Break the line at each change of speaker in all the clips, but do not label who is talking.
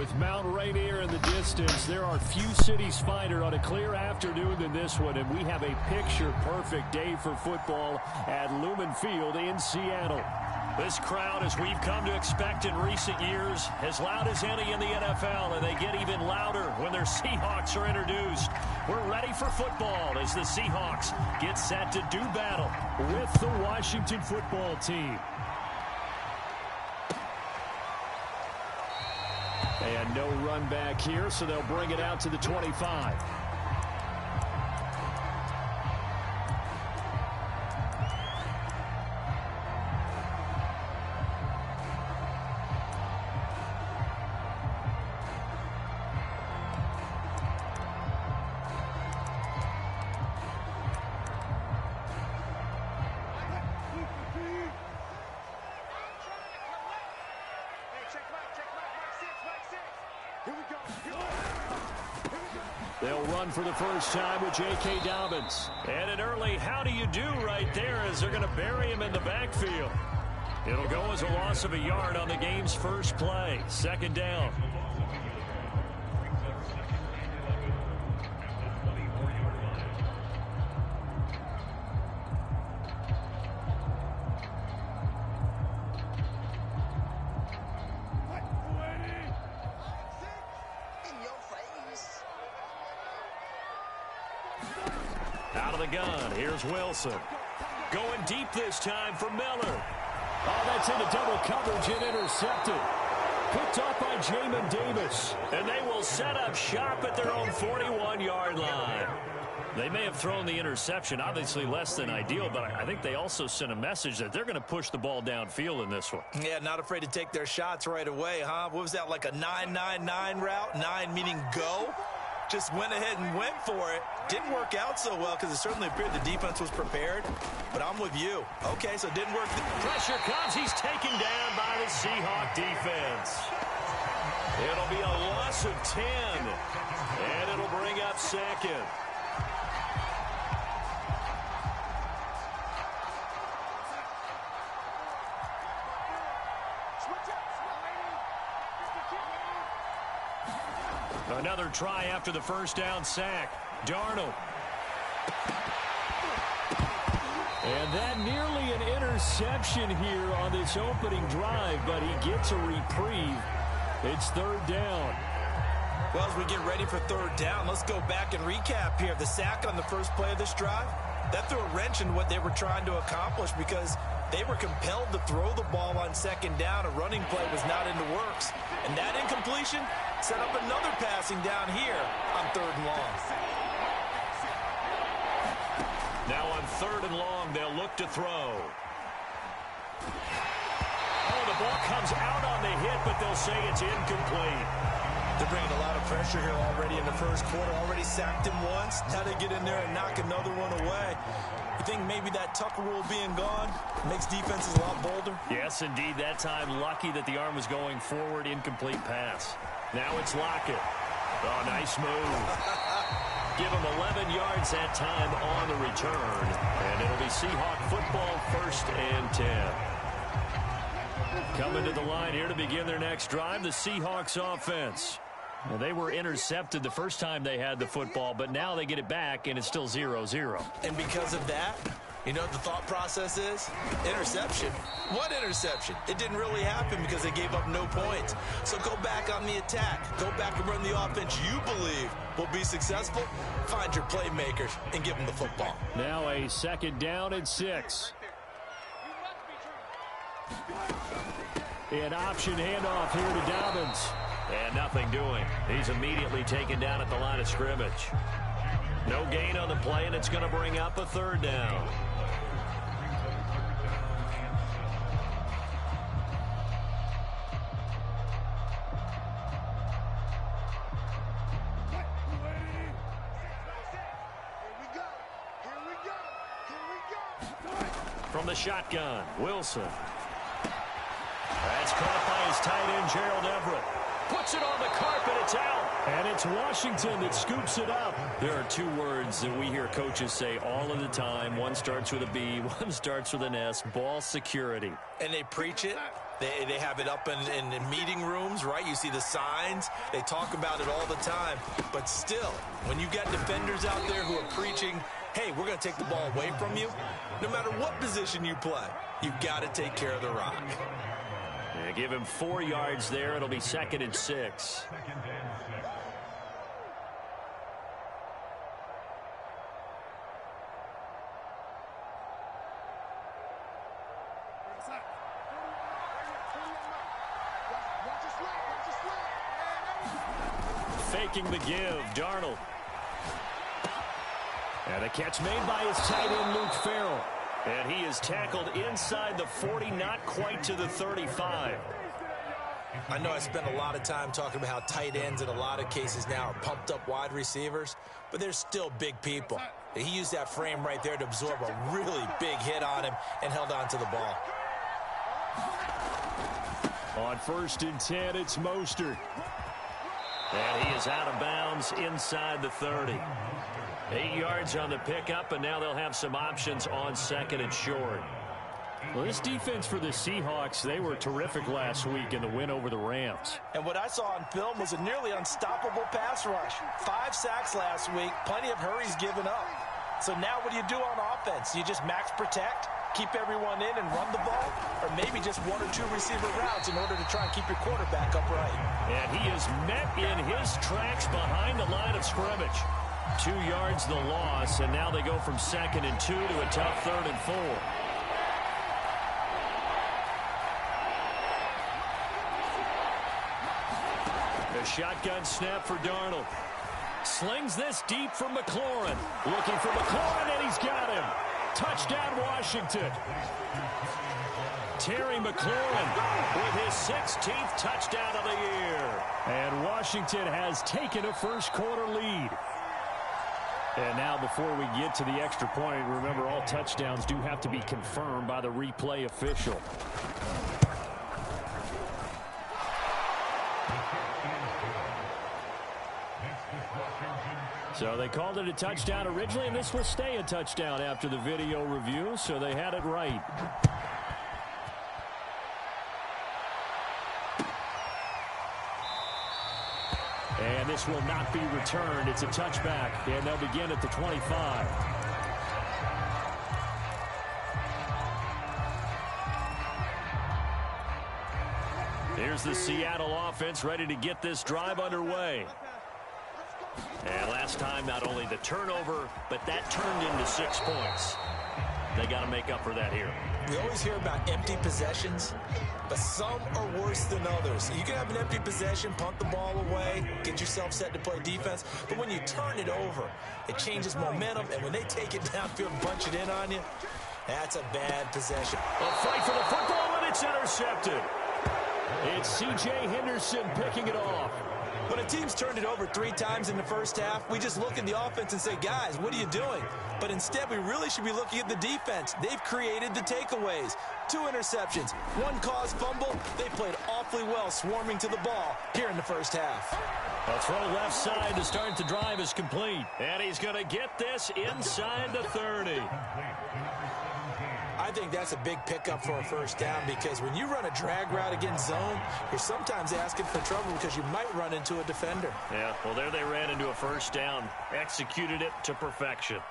With Mount Rainier in the distance, there are few cities finer on a clear afternoon than this one, and we have a picture-perfect day for football at Lumen Field in Seattle. This crowd, as we've come to expect in recent years, as loud as any in the NFL, and they get even louder when their Seahawks are introduced. We're ready for football as the Seahawks get set to do battle with the Washington football team. And no run back here, so they'll bring it out to the 25. They'll run for the first time with J.K. Dobbins. And an early how do you do right there as they're going to bury him in the backfield. It'll go as a loss of a yard on the game's first play. Second down. Out of the gun, here's Wilson. Going deep this time for Miller. Oh, that's into double coverage and intercepted. Picked off by Jamin Davis. And they will set up shop at their own 41-yard line. They may have thrown the interception, obviously less than ideal, but I think they also sent a message that they're going to push the ball downfield in this one.
Yeah, not afraid to take their shots right away, huh? What was that, like a 9-9-9 route? 9 meaning go? Just went ahead and went for it. Didn't work out so well because it certainly appeared the defense was prepared. But I'm with you. Okay, so it didn't work.
Pressure comes. He's taken down by the Seahawk defense. It'll be a loss of 10. And it'll bring up second. Another try after the first down sack. Darnold. And that nearly an interception here on this opening drive, but he gets a reprieve. It's third down.
Well, as we get ready for third down, let's go back and recap here. The sack on the first play of this drive, that threw a wrench in what they were trying to accomplish because they were compelled to throw the ball on second down. A running play was not in the works. And that incompletion set up another passing down here on third and long.
Now on third and long, they'll look to throw. Oh, the ball comes out on the hit, but they'll say it's incomplete.
They're bringing a lot of pressure here already in the first quarter. Already sacked him once. Now they get in there and knock another one away. You think maybe that Tucker rule being gone makes defenses a lot bolder?
Yes, indeed. That time, lucky that the arm was going forward. Incomplete pass. Now it's Lockett. Oh, nice move. Give him 11 yards that time on the return. And it'll be Seahawk football, 1st and 10. Coming to the line here to begin their next drive, the Seahawks offense. Well, they were intercepted the first time they had the football, but now they get it back, and it's still 0-0.
And because of that, you know what the thought process is? Interception. What interception? It didn't really happen because they gave up no points. So go back on the attack. Go back and run the offense you believe will be successful. Find your playmakers and give them the football.
Now a second down and 6. An option handoff here to Dobbins. And nothing doing. He's immediately taken down at the line of scrimmage. No gain on the play, and it's going to bring up a third down. From the shotgun, Wilson. That's caught by his tight end, Gerald Everett. Puts it on the carpet, it's out. And it's Washington that scoops it up. There are two words that we hear coaches say all of the time. One starts with a B, one starts with an S. Ball security.
And they preach it, They have it up in meeting rooms, right? You see the signs. They talk about it all the time. But still, when you got defenders out there who are preaching, hey, we're going to take the ball away from you, no matter what position you play, you've got to take care of the rock.
Yeah, give him 4 yards there. It'll be 2nd and 6. Faking the give, Darnold. And a catch made by his tight end, Luke Farrell. And he is tackled inside the 40, not quite to the 35.
I know I spent a lot of time talking about how tight ends in a lot of cases now are pumped up wide receivers, but they're still big people. He used that frame right there to absorb a really big hit on him and held on to the ball.
On 1st and 10, it's Mostert. And he is out of bounds inside the 30. 8 yards on the pickup, and now they'll have some options on 2nd and short. Well, this defense for the Seahawks, they were terrific last week in the win over the Rams.
And what I saw on film was a nearly unstoppable pass rush. 5 sacks last week, plenty of hurries given up. So now what do you do on offense? You just max protect, keep everyone in and run the ball, or maybe just 1 or 2 receiver routes in order to try and keep your quarterback upright.
And he is met in his tracks behind the line of scrimmage. 2 yards the loss, and now they go from 2nd and 2 to a tough 3rd and 4. The shotgun snap for Darnold. Slings this deep for McLaurin. Looking for McLaurin, and he's got him. Touchdown, Washington. Terry McLaurin with his 16th touchdown of the year. And Washington has taken a first-quarter lead. And now before we get to the extra point, remember all touchdowns do have to be confirmed by the replay official. So they called it a touchdown originally, and this will stay a touchdown after the video review, so they had it right. And this will not be returned. It's a touchback, and they'll begin at the 25. Here's the Seattle offense ready to get this drive underway. And last time, not only the turnover, but that turned into 6 points. They got to make up for that here.
We always hear about empty possessions, but some are worse than others. You can have an empty possession, punt the ball away, get yourself set to play defense, but when you turn it over, it changes momentum, and when they take it downfield and punch it in on you, that's a bad possession.
A fight for the football, and it's intercepted. It's C.J. Henderson picking it off.
When a team's turned it over 3 times in the first half, we just look at the offense and say, guys, what are you doing? But instead, we really should be looking at the defense. They've created the takeaways. 2 interceptions, 1 caused fumble. They played awfully well swarming to the ball here in the first half.
A throw left side to start the drive is complete. And he's going to get this inside the 30.
I think that's a big pickup for a first down because when you run a drag route against zone, you're sometimes asking for trouble because you might run into a defender.
Yeah, well, there they ran into a first down. Executed it to perfection.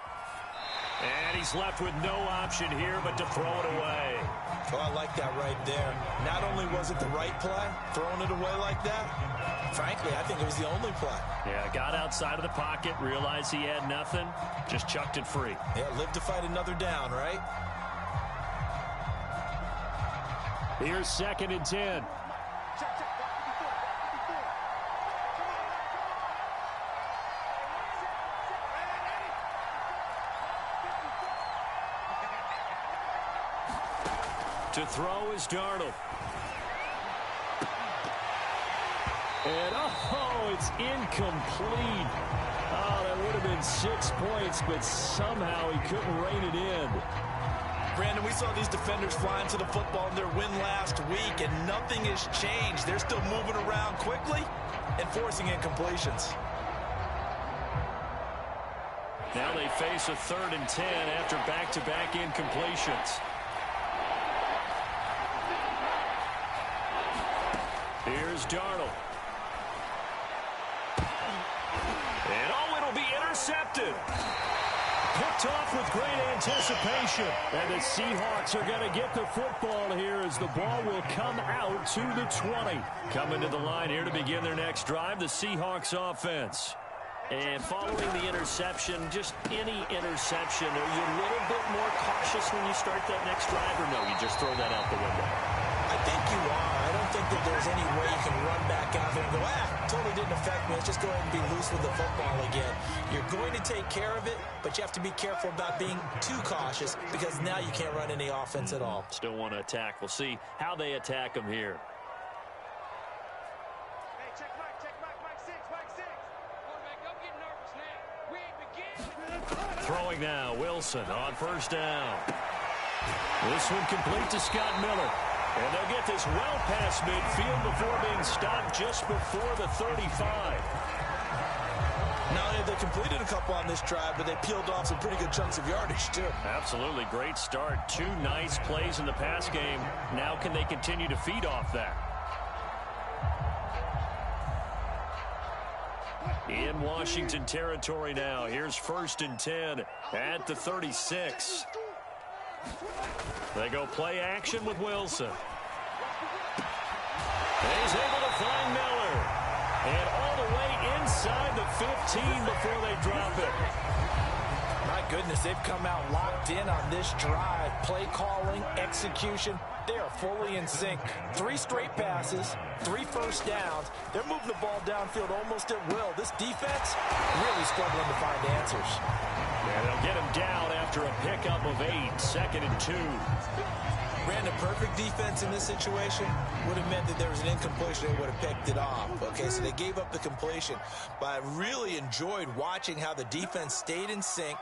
And he's left with no option here but to throw it away.
Oh, I like that right there. Not only was it the right play, throwing it away like that, frankly, I think it was the only play.
Yeah, got outside of the pocket, realized he had nothing, just chucked it free.
Yeah, live to fight another down, right?
Here's 2nd and 10. To throw is Darnold. And, it's incomplete. Oh, that would have been 6 points, but somehow he couldn't rein it in.
Brandon, we saw these defenders flying to the football in their win last week, and nothing has changed. They're still moving around quickly and forcing incompletions.
Now they face a 3rd and 10 after back-to-back incompletions. Here's Darnold. And it'll be intercepted. Picked off with great anticipation. And the Seahawks are going to get the football here as the ball will come out to the 20. Coming to the line here to begin their next drive, the Seahawks offense. And following the interception, just any interception, are you a little bit more cautious when you start that next drive, or no, you just throw that out the window?
I think you are. I don't think that there's any way you can run back out there and go, totally didn't affect me. Let's just go ahead and be loose with the football again. You're going to take care of it, but you have to be careful about being too cautious because now you can't run any offense at all.
Still want to attack. We'll see how they attack them here. Throwing now, Wilson on first down. This one complete to Scott Miller. And they'll get this well past midfield before being stopped just before the 35.
Not only have they completed a couple on this drive, but they peeled off some pretty good chunks of yardage, too.
Absolutely. Great start. 2 nice plays in the pass game. Now can they continue to feed off that? In Washington territory now. Here's 1st and 10 at the 36. They go play action with Wilson. He's able to find Miller. And all the way inside the 15 before they drop it.
My goodness, they've come out locked in on this drive. Play calling, execution. They are fully in sync. 3 straight passes, 3 first downs. They're moving the ball downfield almost at will. This defense really struggling to find answers.
Yeah, they'll get him down after a pickup of 8, 2nd and 2.
Brandon, perfect defense in this situation would have meant that there was an incompletion. They would have picked it off. Okay, so they gave up the completion. But I really enjoyed watching how the defense stayed in sync,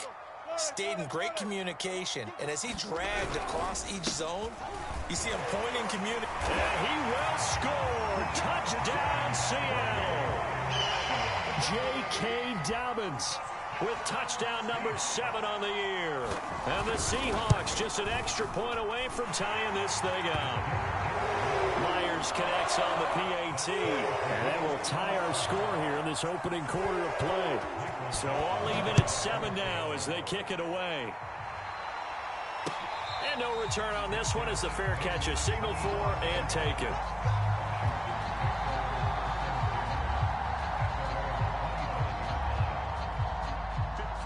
stayed in great communication. And as he dragged across each zone, you see him pointing communication.
And he will score. Touchdown, Seattle. J.K. Dobbins with touchdown number 7 on the year. And the Seahawks just an extra point away from tying this thing up. Myers connects on the PAT. And that will tie our score here in this opening quarter of play. So all even at 7 now as they kick it away. And no return on this one as the fair catch is signaled for and taken.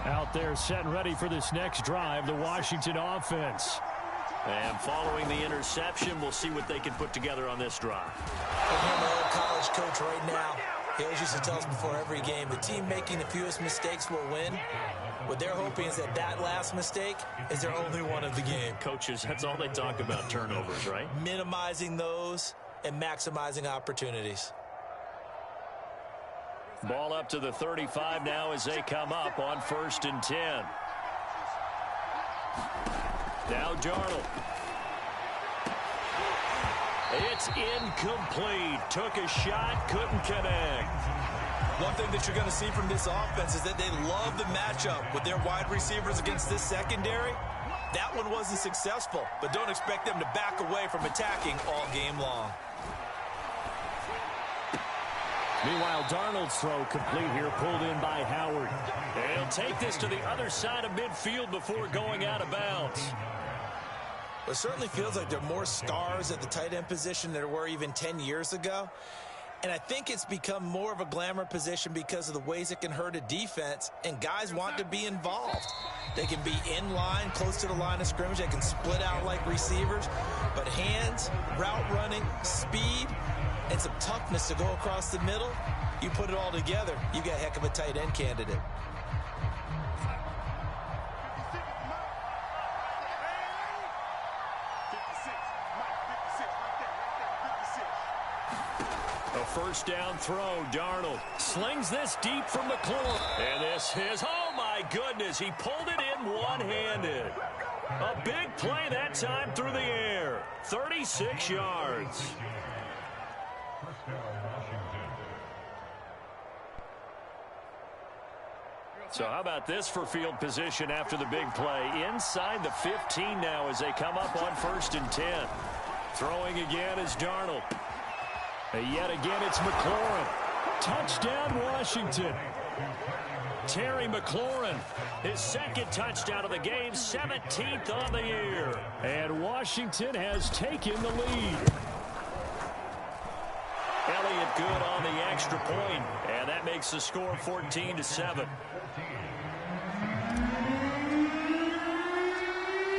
Out there set and ready for this next drive, the Washington offense. And following the interception, we'll see what they can put together on this drive.
I'm an old college coach right now. He always used to tell us before every game, the team making the fewest mistakes will win. What they're hoping is that last mistake is their only one of the game.
Coaches, that's all they talk about, turnovers, right?
Minimizing those and maximizing opportunities.
Ball up to the 35 now as they come up on 1st and 10. Now Darnold. It's incomplete. Took a shot, couldn't connect.
One thing that you're going to see from this offense is that they love the matchup with their wide receivers against this secondary. That one wasn't successful, but don't expect them to back away from attacking all game long.
Meanwhile, Darnold's throw complete here, pulled in by Howard. And he'll take this to the other side of midfield before going out of bounds.
Well, it certainly feels like there are more stars at the tight end position than there were even 10 years ago. And I think it's become more of a glamour position because of the ways it can hurt a defense, and guys want to be involved. They can be in line, close to the line of scrimmage. They can split out like receivers. But hands, route running, speed, and some toughness to go across the middle, you put it all together, you got a heck of a tight end candidate.
A first down throw, Darnold slings this deep from the corner. And this is, oh my goodness, he pulled it in one-handed. A big play that time through the air, 36 yards. So how about this for field position after the big play? Inside the 15 now as they come up on 1st and 10. Throwing again is Darnold. Yet again, it's McLaurin. Touchdown, Washington. Terry McLaurin, his second touchdown of the game, 17th on the year. And Washington has taken the lead. Elliott good on the extra point, and that makes the score 14-7.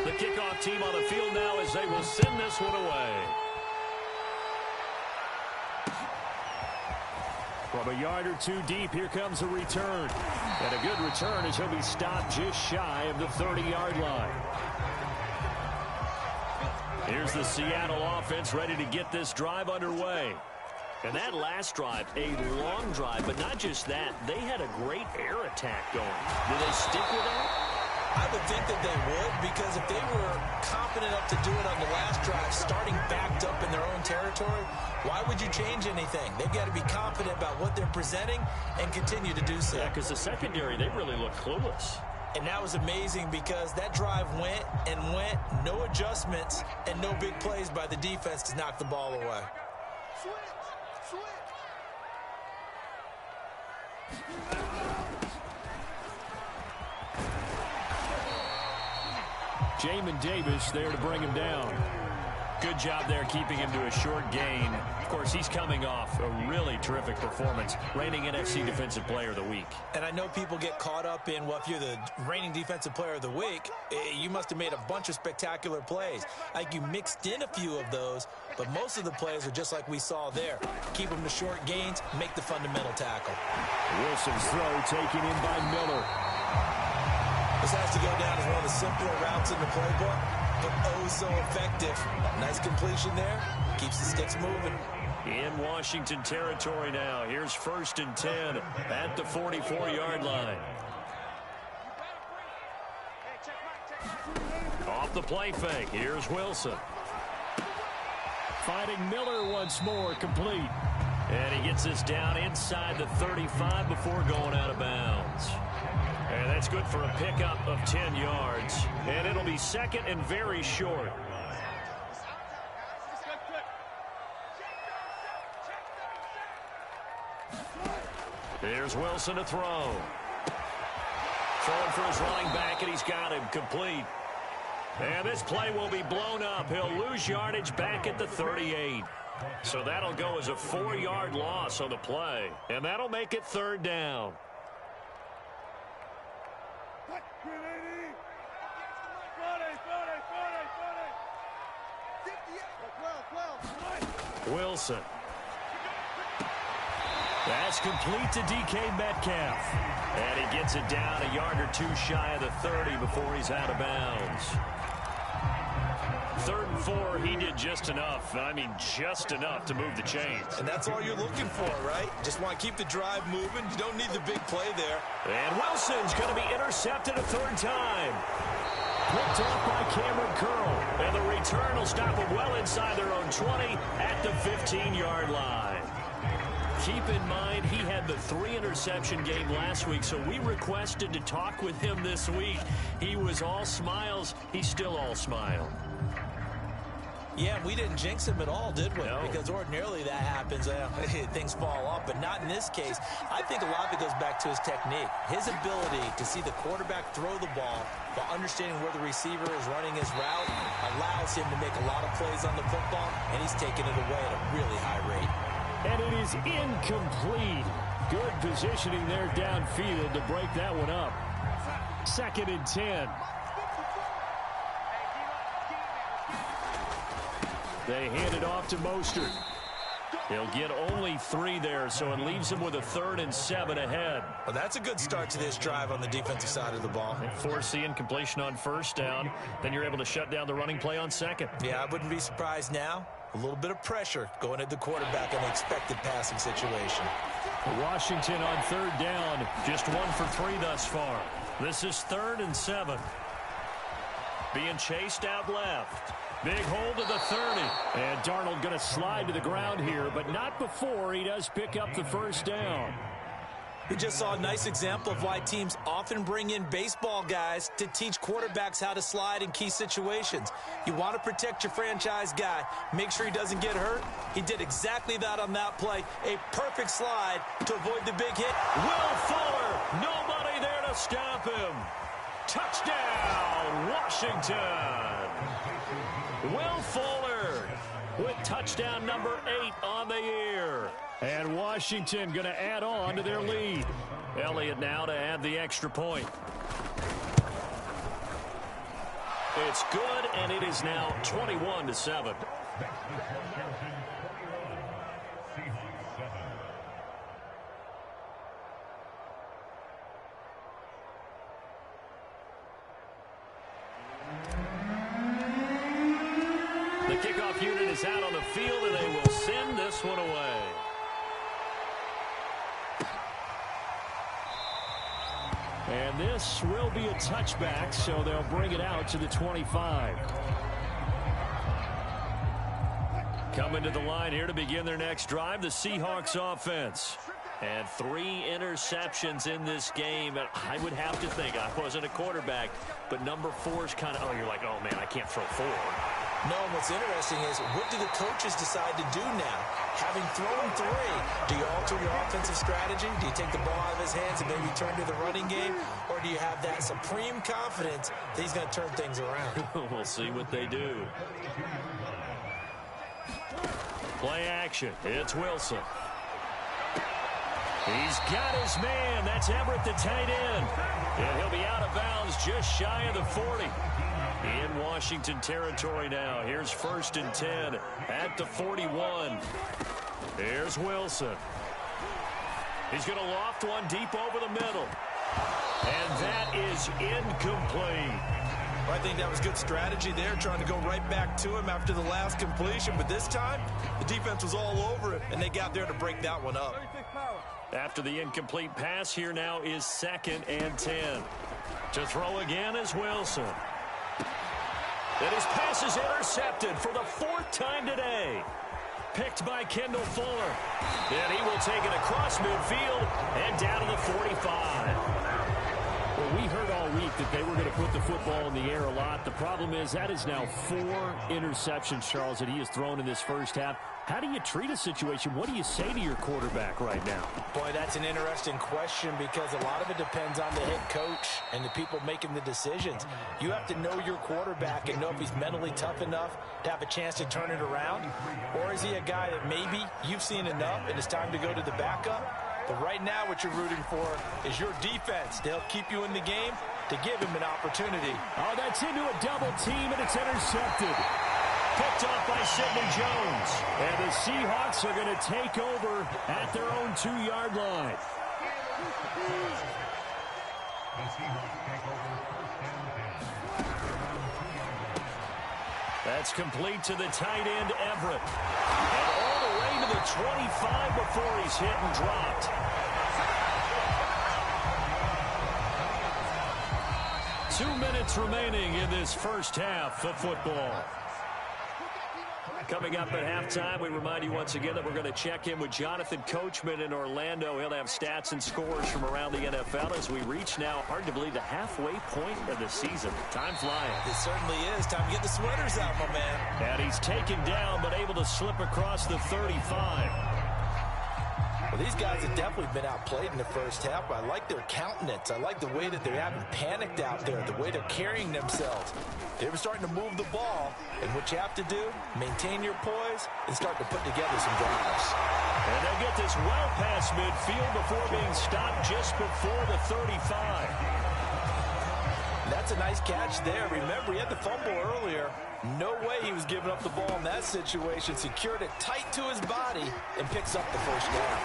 The kickoff team on the field now as they will send this one away. From a yard or two deep, here comes a return. And a good return as he'll be stopped just shy of the 30-yard line. Here's the Seattle offense ready to get this drive underway. And that last drive, a long drive, but not just that. They had a great air attack going. Do they stick with that?
I would think that they would, because if they were confident enough to do it on the last drive, starting backed up in their own territory, why would you change anything? They've got to be confident about what they're presenting and continue to do so.
Yeah, because the secondary, they really look clueless.
And that was amazing because that drive went and went, no adjustments, and no big plays by the defense to knock the ball away.
Jamin Davis there to bring him down. Good job there keeping him to a short gain. Of course, he's coming off a really terrific performance, reigning NFC Defensive Player of the Week.
And I know people get caught up in, well, if you're the reigning Defensive Player of the Week, you must have made a bunch of spectacular plays. Like you mixed in a few of those, but most of the plays are just like we saw there. Keep them to short gains, make the fundamental tackle.
Wilson's throw taken in by Miller.
This has to go down as one of the simpler routes in the playbook, but oh so effective. Nice completion there. Keeps the sticks moving.
In Washington territory now. Here's 1st and 10 at the 44-yard line. Off the play fake. Here's Wilson. Finding Miller once more, complete. And he gets this down inside the 35 before going out of bounds. And that's good for a pickup of 10 yards. And it'll be second and very short. Here's Wilson to throw. Throwing for his running back, and he's got him complete. And this play will be blown up. He'll lose yardage back at the 38. So that'll go as a 4-yard loss on the play. And that'll make it 3rd down. Wilson. That's complete to DK Metcalf. And he gets it down a yard or two shy of the 30 before he's out of bounds. 3rd and 4, he did just enough. I mean, just enough to move the chains.
And that's all you're looking for, right? Just want to keep the drive moving. You don't need the big play there.
And Wilson's going to be intercepted a 3rd time. Picked off by Cameron Curl. And the return will stop them well inside their own 20 at the 15-yard line. Keep in mind, he had the 3-interception game last week, so we requested to talk with him this week. He was all smiles. He's still all smile.
Yeah, we didn't jinx him at all, did we?
No.
Because ordinarily that happens. Things fall off, but not in this case. I think a lot of it goes back to his technique. His ability to see the quarterback throw the ball while understanding where the receiver is running his route allows him to make a lot of plays on the football, and he's taking it away at a really high rate.
And it is incomplete. Good positioning there downfield to break that one up. 2nd and 10. They hand it off to Mostert. He'll get only 3 there, so it leaves him with a 3rd and 7 ahead.
Well, that's a good start to this drive on the defensive side of the ball.
Force the incompletion on 1st down. Then you're able to shut down the running play on 2nd.
Yeah, I wouldn't be surprised now. A little bit of pressure going at the quarterback in the expected passing situation.
Washington on 3rd down. Just 1 for 3 thus far. This is 3rd and 7. Being chased out left. Big hold of the 30. And Darnold going to slide to the ground here, but not before he does pick up the 1st down.
We just saw a nice example of why teams often bring in baseball guys to teach quarterbacks how to slide in key situations. You want to protect your franchise guy. Make sure he doesn't get hurt. He did exactly that on that play. A perfect slide to avoid the big hit.
Will Fuller, nobody there to stop him. Touchdown, Washington. Will Fuller with touchdown number 8 on the year. And Washington going to add on to their lead. Elliott now to add the extra point. It's good, and it is now 21-7. The kickoff unit is out on the field, and they will send this one away. And this will be a touchback, so they'll bring it out to the 25. Coming to the line here to begin their next drive, the Seahawks offense. And 3 interceptions in this game. And I would have to think, I wasn't a quarterback, but number 4 is kind of, oh, you're like, oh, man, I can't throw 4.
No, and what's interesting is, what do the coaches decide to do now? Having thrown 3, do you alter your offensive strategy? Do you take the ball out of his hands and maybe turn to the running game? Or do you have that supreme confidence that he's going to turn things around?
We'll see what they do. Play action. It's Wilson. He's got his man. That's Everett, the tight end. And he'll be out of bounds just shy of the 40. In Washington territory now. Here's 1st and 10 at the 41. Here's Wilson. He's going to loft one deep over the middle. And that is incomplete.
Well, I think that was good strategy there, trying to go right back to him after the last completion. But this time, the defense was all over him, and they got there to break that one up.
After the incomplete pass, here now is 2nd and 10. To throw again is Wilson. And his pass is intercepted for the 4th time today. Picked by Kendall Fuller. And he will take it across midfield and down to the 45. Well, we heard all week that they were going to put the football in the air a lot. The problem is that is now 4 interceptions, Charles, that he has thrown in this first half. How do you treat a situation? What do you say to your quarterback right now?
Boy, that's an interesting question, because a lot of it depends on the head coach and the people making the decisions. You have to know your quarterback and know if he's mentally tough enough to have a chance to turn it around. Or is he a guy that maybe you've seen enough and it's time to go to the backup? But right now what you're rooting for is your defense to help keep you in the game, to give him an opportunity.
Oh, that's into a double team, and it's intercepted. Picked off by Sidney Jones. And the Seahawks are going to take over at their own 2-yard line. That's complete to the tight end, Everett. And all the way to the 25 before he's hit and dropped. Two minutes remaining in this first half of football. Coming up at halftime, we remind you once again that we're going to check in with Jonathan Coachman in Orlando. He'll have stats and scores from around the NFL as we reach now, hard to believe, the halfway point of the season. Time flying.
It certainly is. Time to get the sweaters out, my man.
And he's taken down, but able to slip across the 35.
Well, these guys have definitely been outplayed in the first half. I like their countenance. I like the way that they haven't panicked out there, the way they're carrying themselves. They were starting to move the ball, and what you have to do, maintain your poise and start to put together some drives.
And they get this well past midfield before being stopped just before the 35.
That's a nice catch there. Remember, he had the fumble earlier. No way he was giving up the ball in that situation. Secured it tight to his body and picks up the first down.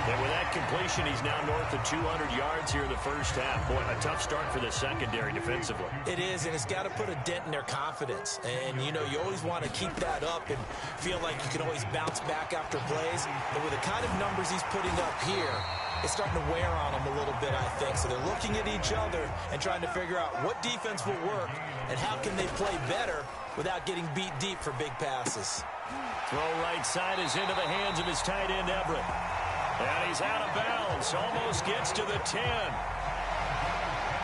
And with that completion, he's now north of 200 yards here in the first half. Boy, a tough start for the secondary defensively.
It is, and it's got to put a dent in their confidence. And, you know, you always want to keep that up and feel like you can always bounce back after plays. But with the kind of numbers he's putting up here, it's starting to wear on them a little bit, I think. So they're looking at each other and trying to figure out what defense will work and how can they play better without getting beat deep for big passes.
Throw right side is into the hands of his tight end, Everett. And he's out of bounds. Almost gets to the 10.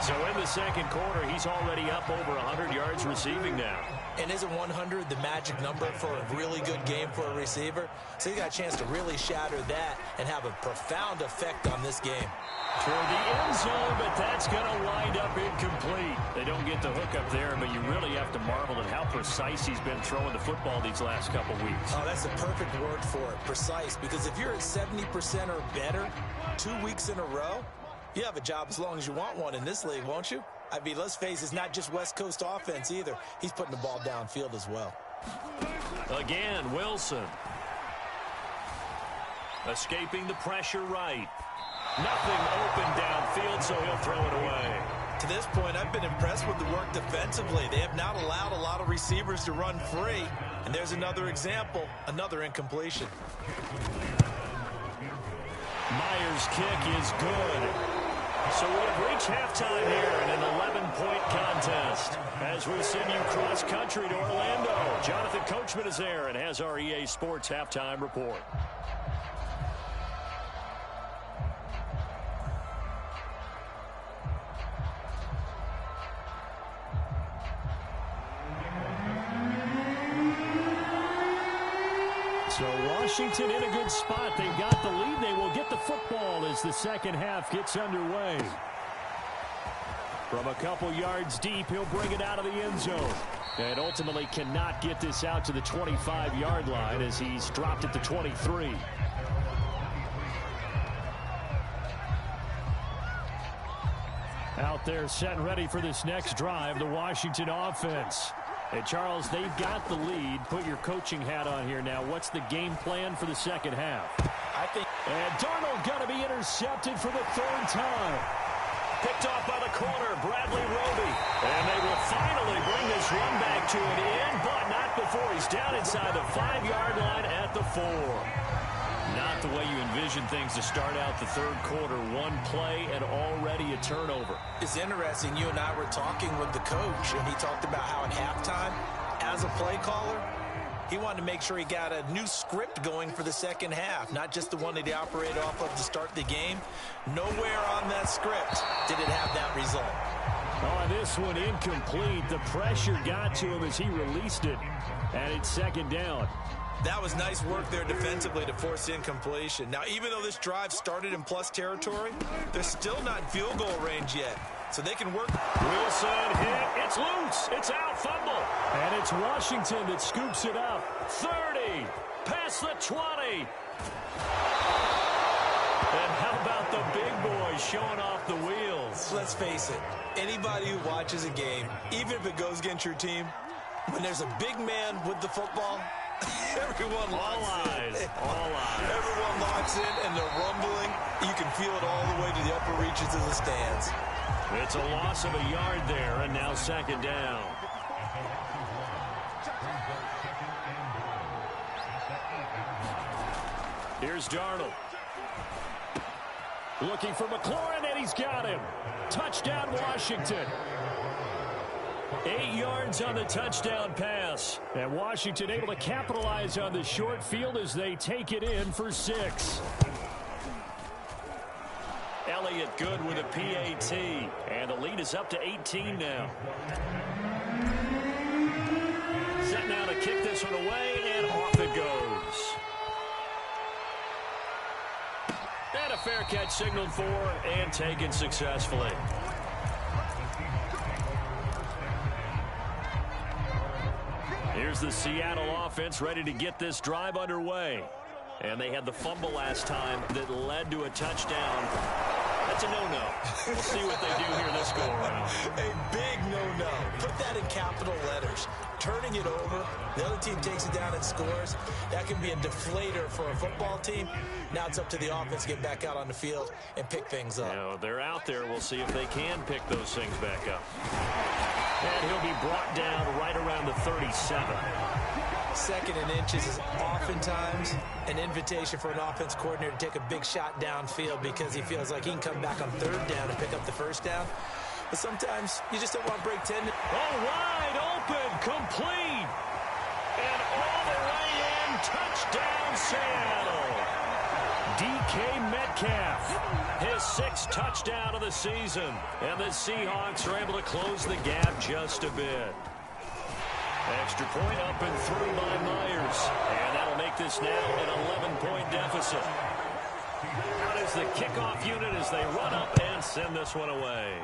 So in the second quarter, he's already up over 100 yards receiving now.
And isn't 100 the magic number for a really good game for a receiver? So he got a chance to really shatter that and have a profound effect on this game.
Toward the end zone, but that's going to wind up incomplete. They don't get the hook up there, but you really have to marvel at how precise he's been throwing the football these last couple weeks.
Oh, that's the perfect word for it, precise. Because if you're at 70% or better 2 weeks in a row, you have a job as long as you want one in this league, won't you? I mean, let's face it, it's not just West Coast offense either. He's putting the ball downfield as well.
Again, Wilson. Escaping the pressure right. Nothing open downfield, so he'll throw it away.
To this point, I've been impressed with the work defensively. They have not allowed a lot of receivers to run free. And there's another example, another incompletion.
Myers' kick is good. So we have reached halftime here in an 11-point contest. As we send you cross-country to Orlando, Jonathan Coachman is there and has our EA Sports halftime report. So Washington in a good spot. They've got the lead. They will get the football as the second half gets underway. From a couple yards deep, he'll bring it out of the end zone. And ultimately cannot get this out to the 25-yard line as he's dropped at the 23. Out there set and ready for this next drive, the Washington offense. Hey, Charles, they've got the lead. Put your coaching hat on here now. What's the game plan for the second half? And Darnold going to be intercepted for the third time. Picked off by the corner, Bradley Roby. And they will finally bring this run back to an end, but not before he's down inside the 5-yard line at the 4. Not the way you envision things to start out the third quarter. One play and already a turnover.
It's interesting. You and I were talking with the coach, and he talked about how at halftime, as a play caller, he wanted to make sure he got a new script going for the second half, not just the one that he operated off of to start the game. Nowhere on that script did it have that result.
Oh, this one incomplete. The pressure got to him as he released it, and it's second down.
That was nice work there defensively to force incompletion. Now, even though this drive started in plus territory, they're still not in field goal range yet. So they can work.
Wilson hit. It's loose. It's out. Fumble. And it's Washington that scoops it up. 30. Past the 20. And how about the big boys showing off the wheels?
Let's face it. Anybody who watches a game, even if it goes against your team, when there's a big man with the football, everyone locks in.
All eyes.
Everyone locks in, and they're rumbling. You can feel it all the way to the upper reaches of the stands.
It's a loss of a yard there, and now second down. Here's Darnold. Looking for McLaurin, and he's got him. Touchdown, Washington. 8 yards on the touchdown pass. And Washington able to capitalize on the short field as they take it in for 6. Elliott good with a PAT. And the lead is up to 18 now. Set now to kick this one away, and off it goes. And a fair catch signaled for and taken successfully. Here's the Seattle offense ready to get this drive underway. And they had the fumble last time that led to a touchdown. That's a no-no. We'll see what they do here this go-around.
A big no-no. Put that in capital letters. Turning it over, the other team takes it down and scores. That can be a deflator for a football team. Now it's up to the offense to get back out on the field and pick things up.
Now, they're out there. We'll see if they can pick those things back up. And he'll be brought down right around the 37.
Second and inches is oftentimes an invitation for an offense coordinator to take a big shot downfield because he feels like he can come back on third down and pick up the first down. But sometimes you just don't want to break 10.
Oh, wide open, complete. And all the way in, touchdown Seattle. DK Metcalf, his 6th touchdown of the season. And the Seahawks are able to close the gap just a bit. Extra point up and through by Myers. And that'll make this now an 11-point deficit. Out is the kickoff unit as they run up and send this one away.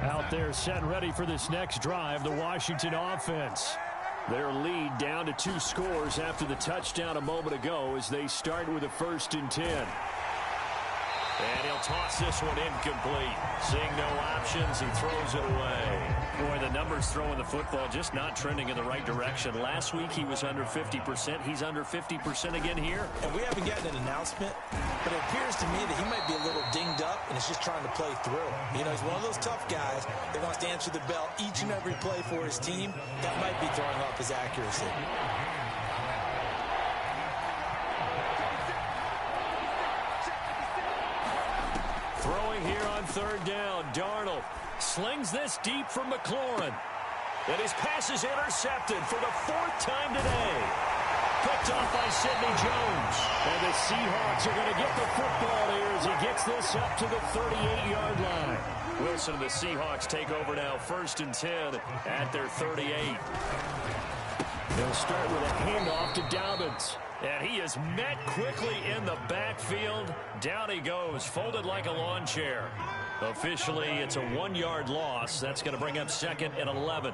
Out there set and ready for this next drive, the Washington offense. Their lead down to 2 scores after the touchdown a moment ago as they start with a 1st and 10. And he'll toss this one incomplete. Seeing no options, he throws it away. Boy, the numbers throwing the football just not trending in the right direction. Last week he was under 50%. He's under 50% again here.
And we haven't gotten an announcement, but it appears to me that he might be a little dinged up and is just trying to play through. You know, he's one of those tough guys that wants to answer the bell each and every play for his team. That might be throwing off his accuracy.
Throwing here on 3rd down. Darnold slings this deep from McLaurin. And his pass is intercepted for the 4th time today. Picked off by Sidney Jones. And the Seahawks are going to get the football here as he gets this up to the 38-yard line. Wilson and the Seahawks take over now, 1st and 10 at their 38. They'll start with a handoff to Dobbins. And he is met quickly in the backfield. Down he goes, folded like a lawn chair. Officially, it's a 1-yard loss. That's going to bring up 2nd and 11.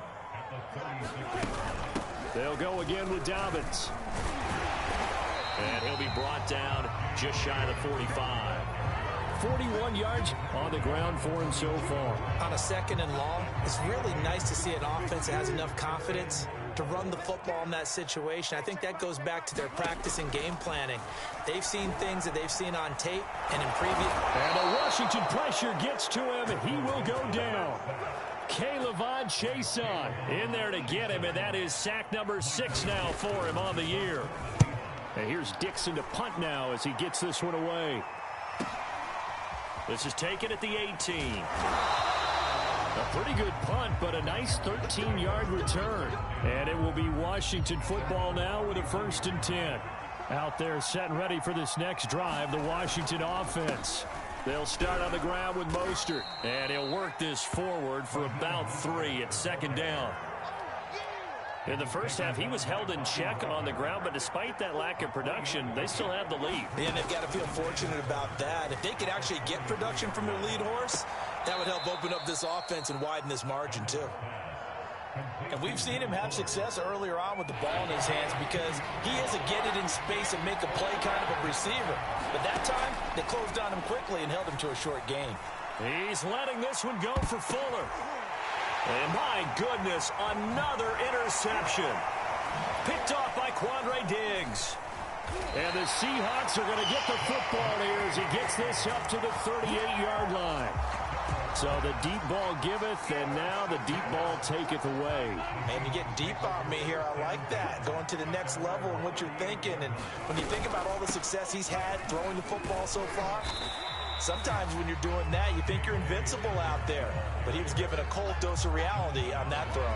They'll go again with Dobbins. And he'll be brought down just shy of the 45. 41 yards on the ground for him so far.
On a 2nd and long, it's really nice to see an offense that has enough confidence to run the football in that situation. I think that goes back to their practice and game planning. They've seen things that they've seen on tape and in previous.
And the Washington pressure gets to him, and he will go down. K'Lavon Chaisson in there to get him, and that is sack number 6 now for him on the year. And here's Dixon to punt now as he gets this one away. This is taken at the 18. A pretty good punt, but a nice 13-yard return. And it will be Washington football now with a 1st and 10. Out there set and ready for this next drive, the Washington offense. They'll start on the ground with Mostert. And he'll work this forward for about 3 at 2nd down. In the first half, he was held in check on the ground, but despite that lack of production, they still have the lead.
And they've got to feel fortunate about that. If they could actually get production from their lead horse, that would help open up this offense and widen this margin, too. And we've seen him have success earlier on with the ball in his hands because he is a get it in space and make a play kind of a receiver. But that time, they closed on him quickly and held him to a short gain.
He's letting this one go for Fuller. And my goodness, another interception. Picked off by Quandre Diggs. And the Seahawks are going to get the football here as he gets this up to the 38-yard line. So the deep ball giveth, and now the deep ball taketh away.
And you get deep on me here. I like that. Going to the next level and what you're thinking. And when you think about all the success he's had throwing the football so far, sometimes when you're doing that, you think you're invincible out there. But he was given a cold dose of reality on that throw.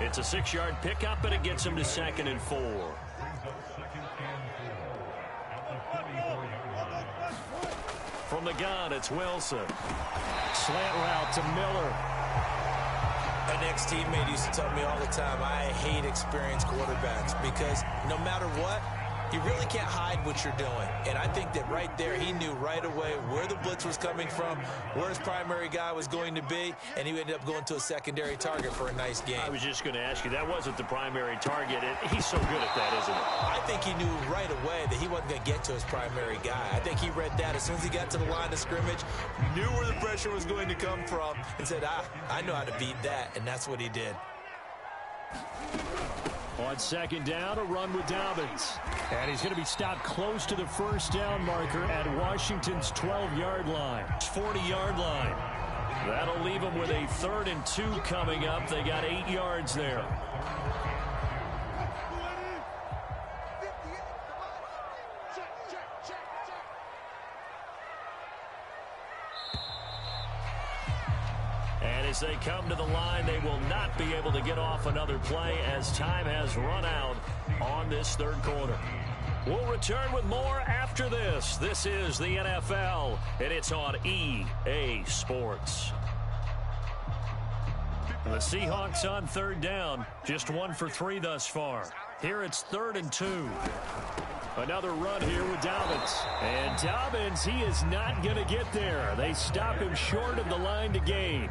It's a 6-yard pickup, and it gets him to 2nd and 4. From the gun, it's Wilson. Slant route to Miller.
An ex-teammate used to tell me all the time, I hate experienced quarterbacks because no matter what, you really can't hide what you're doing. And I think that right there, he knew right away where the blitz was coming from, where his primary guy was going to be, and he ended up going to a secondary target for a nice game.
I was just going to ask you, that wasn't the primary target. He's so good at that, isn't he?
I think he knew right away that he wasn't going to get to his primary guy. I think he read that as soon as he got to the line of scrimmage, knew where the pressure was going to come from, and said, I know how to beat that, and that's what he did.
On 2nd down, a run with Dobbins. And he's going to be stopped close to the 1st down marker at Washington's 12-yard line. 40-yard line. That'll leave them with a 3rd and 2 coming up. They got 8 yards there. as they come to the line, they will not be able to get off another play as time has run out on this third quarter. We'll return with more after this. This is the NFL, and it's on EA Sports. The Seahawks on third down, just 1 for 3 thus far. Here it's 3rd and 2. Another run here with Dobbins. And Dobbins, he is not going to get there. They stop him short of the line to gain.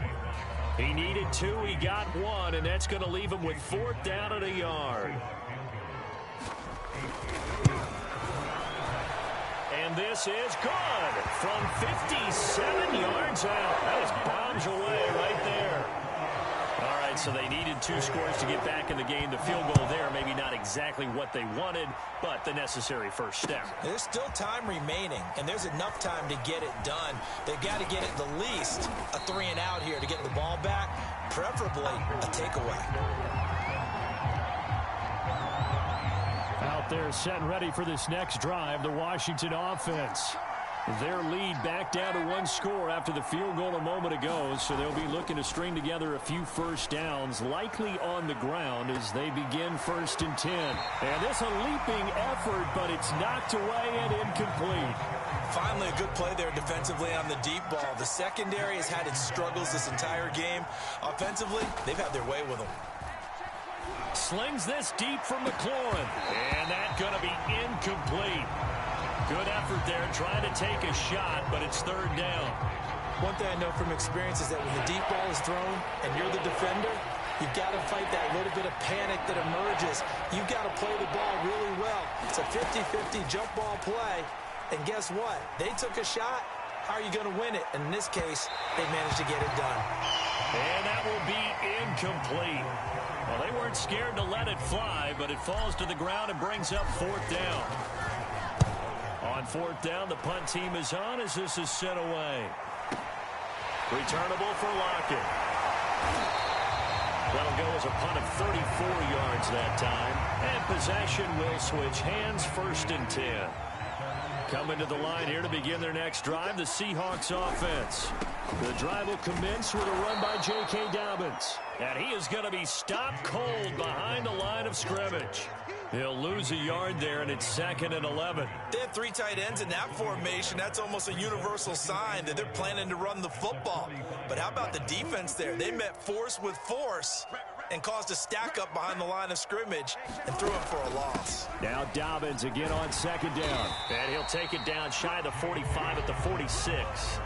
He needed 2, he got 1, and that's going to leave him with 4th down and a yard. And this is good from 57 yards out. That was bombs away right there. All right, so they needed 2 scores to get back in the game. The field goal there, maybe not exactly what they wanted, but the necessary first step.
There's still time remaining, and there's enough time to get it done. They've got to get at the least a 3 and out here to get the ball back, preferably a takeaway.
Out there set and ready for this next drive, the Washington offense. Their lead back down to 1 score after the field goal a moment ago, so they'll be looking to string together a few first downs, likely on the ground as they begin 1st and 10. And this a leaping effort, but it's knocked away and incomplete.
Finally, a good play there defensively on the deep ball. The secondary has had its struggles this entire game. Offensively, they've had their way with them.
Slings this deep from McLaurin, and that's going to be incomplete. Good effort there, trying to take a shot, but it's 3rd down.
One thing I know from experience is that when the deep ball is thrown and you're the defender, you've got to fight that little bit of panic that emerges. You've got to play the ball really well. It's a 50-50 jump ball play, and guess what? They took a shot. How are you going to win it? And in this case, they managed to get it done.
And that will be incomplete. Well, they weren't scared to let it fly, but it falls to the ground and brings up 4th down. On 4th down, the punt team is on as this is sent away. Returnable for Lockett. That'll go as a punt of 34 yards that time. And possession will switch hands, 1st and 10. Coming to the line here to begin their next drive, the Seahawks offense. The drive will commence with a run by J.K. Dobbins. And he is going to be stopped cold behind the line of scrimmage. He'll lose a yard there, and it's 2nd and 11.
They have 3 tight ends in that formation. That's almost a universal sign that they're planning to run the football. But how about the defense there? They met force with force and caused a stack up behind the line of scrimmage and threw him for a loss.
Now Dobbins again on 2nd down. And he'll take it down shy of the 45 at the 46.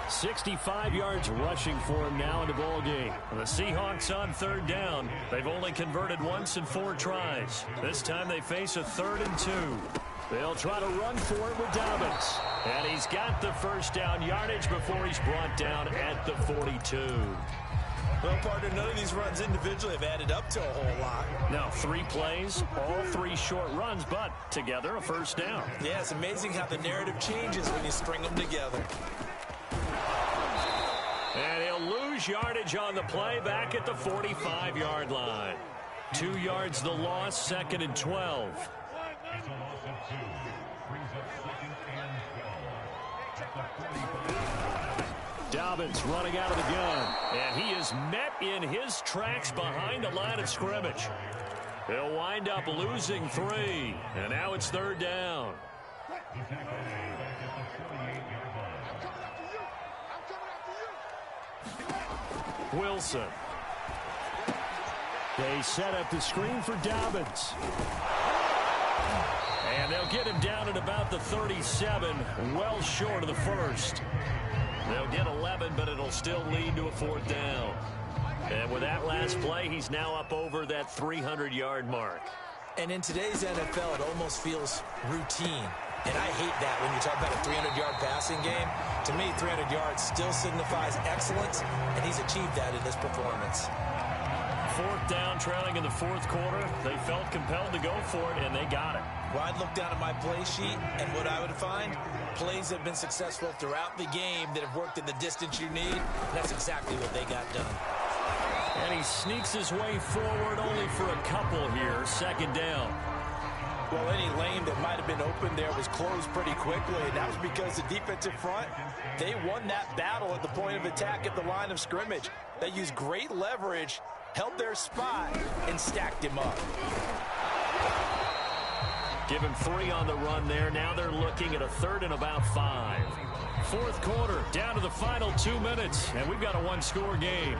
65 yards rushing for him now in the ball game. The Seahawks on 3rd down. They've only converted once in 4 tries. This time they face a 3rd and 2. They'll try to run for it with Dobbins. And he's got the first down yardage before he's brought down at the 42.
Well, partner, none of these runs individually have added up to a whole lot.
Now 3 plays, all 3 short runs, but together a first down.
Yeah, it's amazing how the narrative changes when you string them together.
And he'll lose yardage on the play back at the 45-yard line. 2 yards the loss, 2nd and 12. Dobbins running out of the gun. And he is met in his tracks behind the line of scrimmage. He'll wind up losing 3. And now it's 3rd down. Wilson. They set up the screen for Dobbins. And they'll get him down at about the 37, well short of the first. They'll get 11, but it'll still lead to a 4th down. And with that last play, he's now up over that 300-yard mark.
And in today's NFL, it almost feels routine. And I hate that when you talk about a 300-yard passing game. To me, 300 yards still signifies excellence, and he's achieved that in this performance.
4th down, trailing in the 4th quarter. They felt compelled to go for it, and they got it.
Well, I'd look down at my play sheet, and what I would find, plays that have been successful throughout the game that have worked in the distance you need, and that's exactly what they got done.
And he sneaks his way forward only for a couple here, 2nd down.
Well, any lane that might have been open there was closed pretty quickly, and that was because the defensive front, they won that battle at the point of attack at the line of scrimmage. They used great leverage, held their spot, and stacked him up.
Give him 3 on the run there. Now they're looking at a 3rd and about 5. Fourth quarter, down to the final 2 minutes, and we've got a one-score game.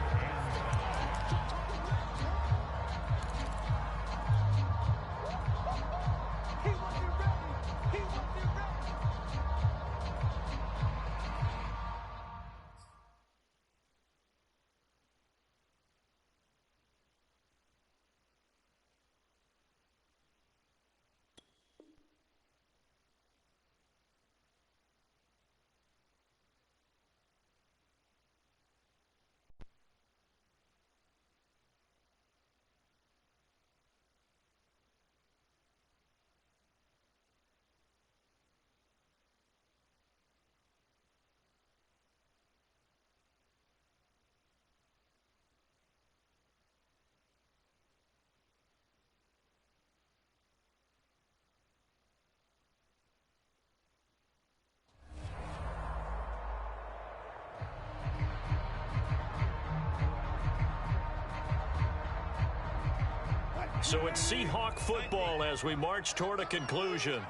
So it's Seahawk football as we march toward a conclusion.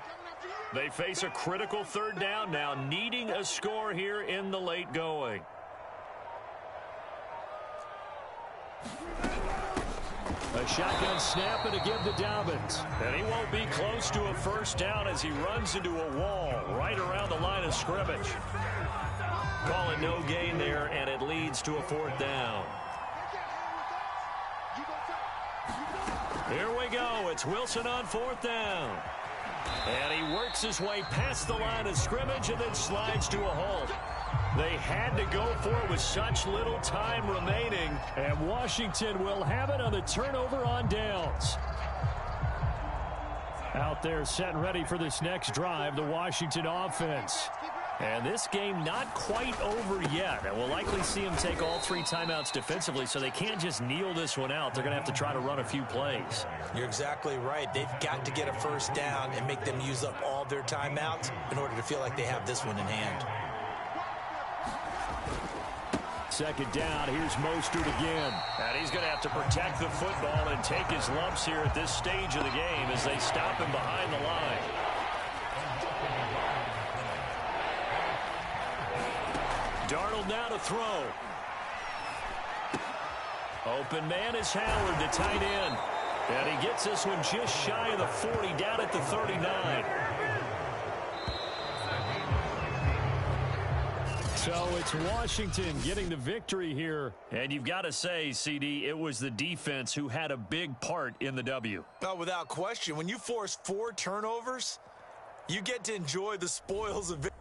They face a critical 3rd down now, needing a score here in the late going. A shotgun snap and a give to Dobbins. And he won't be close to a 1st down as he runs into a wall right around the line of scrimmage. Call it no gain there, and it leads to a 4th down. Here we go. It's Wilson on 4th down. And he works his way past the line of scrimmage and then slides to a halt. They had to go for it with such little time remaining. And Washington will have it on the turnover on downs. Out there set and ready for this next drive, the Washington offense. And this game not quite over yet. And we'll likely see them take all 3 timeouts defensively, so they can't just kneel this one out. They're going to have to try to run a few plays.
You're exactly right. They've got to get a 1st down and make them use up all their timeouts in order to feel like they have this one in hand.
2nd down, here's Mostert again. And he's going to have to protect the football and take his lumps here at this stage of the game as they stop him behind the line. Darnold now to throw. Open man is Howard, the tight end. And he gets this one just shy of the 40, down at the 39. So it's Washington getting the victory here. And you've got to say, CD, it was the defense who had a big part in the W.
Oh, without question. When you force 4 turnovers, you get to enjoy the spoils of victory.